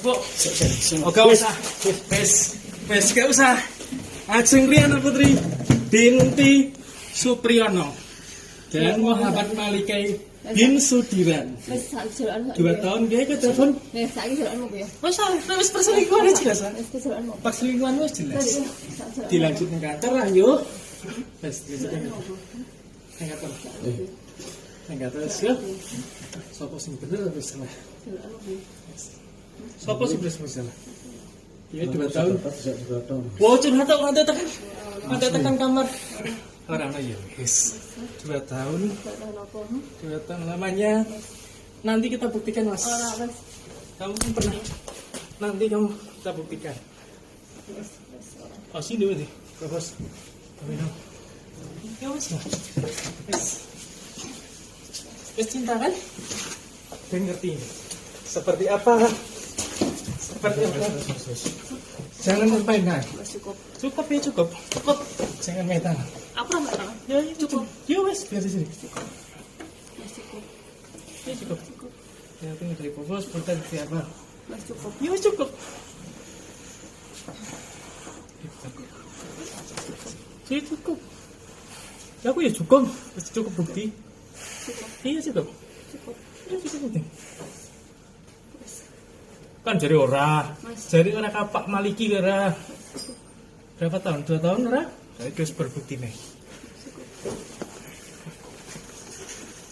Bu. Oke usah. Wes gak usah. Ajeng Riana Putri binti Supriyono dan Muhammad Malikai bin Sudiran. 2 tahun dia ke telepon. Wes perselingkuhan jelas. Perselingkuhan wes jelas. Dilanjut ke kantor lah yuk. Wes kantor sih. Sopo sing bener wis salah. Sopo sing bener salah. Ya 2 tahun. Wow, curhat kok ada tekan kamar. Orang ya wis. 2 tahun. 2 tahun lamanya. Nanti kita buktikan, Mas. Kamu kan pernah. Nanti kamu kita buktikan. Oh, sini berarti. Bos. Ya wis. Wis cinta kan? Dan ngerti. Seperti apa? Jangan mempermainkan. Cukup ya cukup. Jangan metal. Apa metal? Ya cukup. Ya wes biar di sini. Cukup. Ya tinggal dari bos bertanya siapa? Mas cukup. Ya wes cukup. Ya cukup. Ya aku ya cukup. Cukup bukti. Iya cukup. Ya cukup bukti. Kan jadi ora Kapak Maliki ora. Berapa tahun? 2 tahun ora? Saya terus berbukti nih.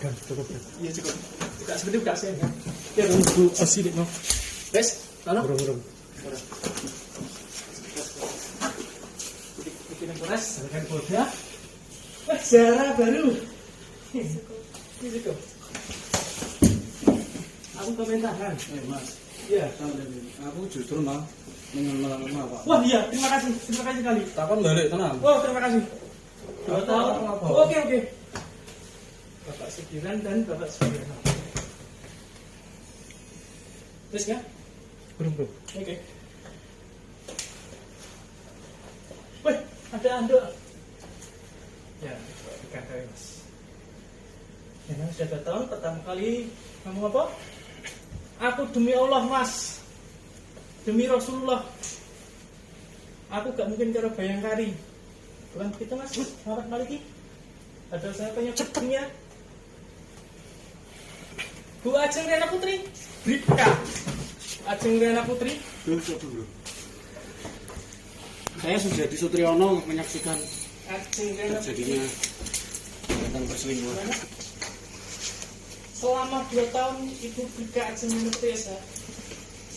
Kan cukup. Iya cukup. Tidak seperti buka saya kan. Ya tunggu sidik no. Wes, tolong. Burung. Bikin beras, dengan boda. Wah, Zara baru. Ini cukup. Aku komentaran. Mas. Iya, aku justru mah mengenal Pak. Wah iya, terima kasih sekali. Takon balik tenang. Oh terima kasih. 2 tahun. Apa? Oke. Bapak Sudiran dan Bapak Sudiran. Terus ya? Belum. Oke. Wih, ada anduk. Ya, dikatakan Mas. Ya, sudah 2 tahun pertama kali kamu apa? Aku demi Allah Mas, demi Rasulullah, aku gak mungkin cara Bayangkari. Bukan begitu Mas, Muhammad Maliki. Ada saya penyebabnya. Bu Ajeng Riana Putri, Bribka Ajeng Riana Putri. Saya sudah di Sutriyono menyaksikan Ajeng Riana Putri. jadinya tentang perselingkuhan. Selama 2 tahun Ibu Bribka Ajeng Riana Putri ya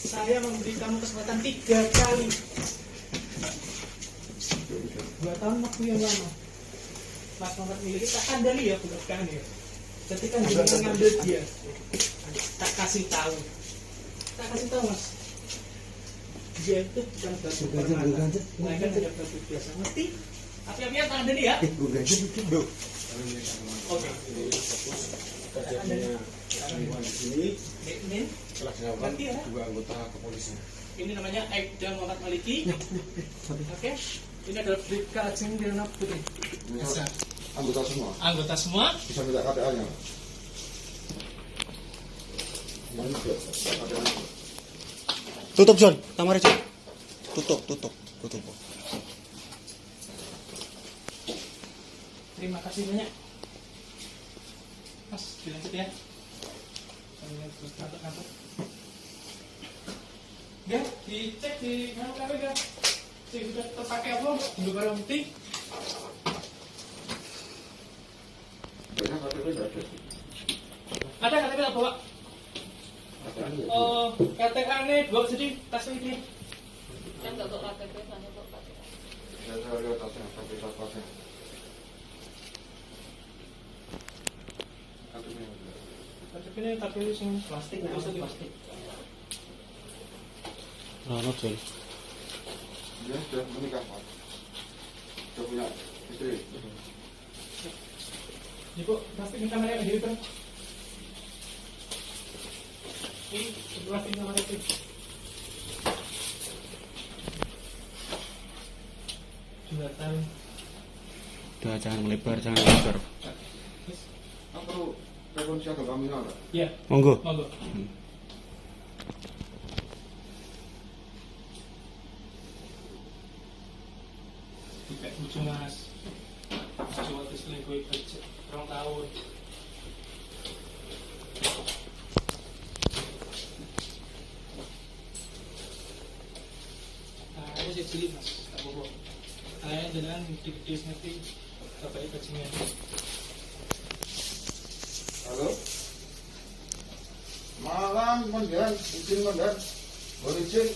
saya memberi kamu kesempatan 3 kali. 2 tahun waktu yang lama. Mas Muhammad Miliki tak kandali ya bukan ya. Ketika dia mengambil dia, tak kasih tahu Mas. Dia itu bukan batu permata, melainkan hanya batu biasa. Ngerti? Api-apian tak kandali ya. Oke. Terjadinya perselingkuhan di sini Ini telah dilakukan 2 anggota kepolisian. Ini namanya Aibda Muhammad Maliki. Oke. Ini adalah Bribka Ajeng Riana Putri. Anggota semua. Anggota semua. Bisa minta KTA-nya. Tutup John, kamar John. Tutup. Terima kasih banyak. Mas, dilanjut ya. Ngantuk. Ya, dicek di mana ya. Sudah terpakai apa? Untuk barang bukti. Ada KTP apa, Pak? KTP-nya 2 jadi tas ini. Kan enggak kok KTP, hanya kok KTP. Saya lihat tasnya, tapi tasnya. KTP ini tapi sing plastik, maksudnya plastik. Nah, John. Dia sudah menikah, Pak. Sudah punya istri. Ibu, plastik ini kamarnya ada di depan. Ini plastik kamar itu. Udah jangan melebar. Apa perlu telepon siaga kami enggak? Iya. Monggo. Kayak lucu mas. Coba terus selingkuh aja. 2 tahun. Ada sih cilik mas, tak bobo. Ayah jalan gede-gede nanti bapak bajingan. Halo. Malam, Komandan. Izin, Komandan. Boleh izin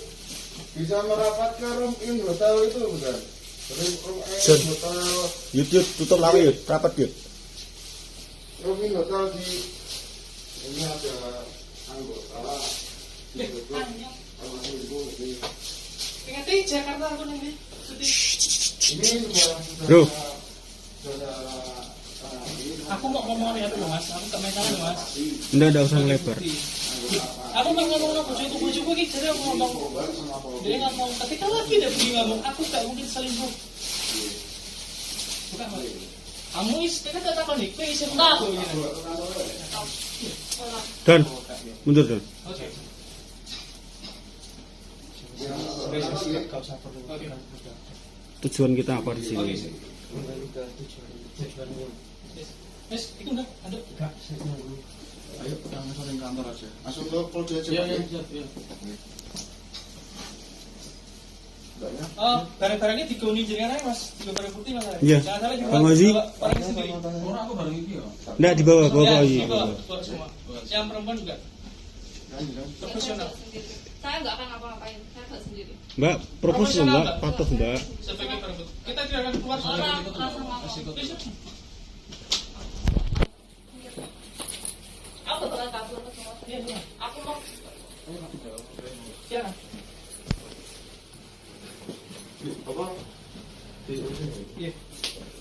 bisa merapat ke room in hotel itu, Komandan. Room Sun. in hotel, Yud, tutup lawe Yud, rapat Yud. room in hotel di ini ada anggota. Ingat Jakarta aku nanti. Ini Bro. Aku mau ngomong ya dulu mas, aku gak main kalah mas. Nggak usah ngelebar. Aku mau ngomong sama bujuku ini, jadi aku ngomong. Dia ngomong, ketika lagi dia pergi ngomong, aku gak mungkin selingkuh. Bukan mas. Kamu kita gak tahu nih, kue isi enggak aku gitu. Dan, mundur Dan. Oke. Oke. Tujuan kita apa di sini? Mas, itu enggak ada. Ayo, kita langsung ke kantor aja. Langsung ke polda aja. Iya. Enggaknya. Oh, barang-barangnya digoni jenengan aja mas, juga barang putih mas. Iya. Jangan salah juga. Bang Ozi. Orangnya sendiri. Orang aku bareng ini ya. Nggak dibawa, bawa Ya, aja. bawa semua. Yang perempuan juga profesional. Saya nggak akan ngapa-ngapain, saya nggak sendiri. Mbak, profesional Mbak, patuh Mbak. Sebagai perempuan, kita tidak akan keluar Orang langsung ngomong. Aku bakal kabur ke semua. Iya. Aku mau Ya. Apa? Iya.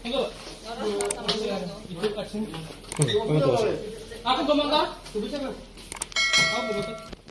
Enggak. ngarang sama aku. Itu kasih. Kamu tahu. Aku ngomong kah? Aku bicara. Aku betul.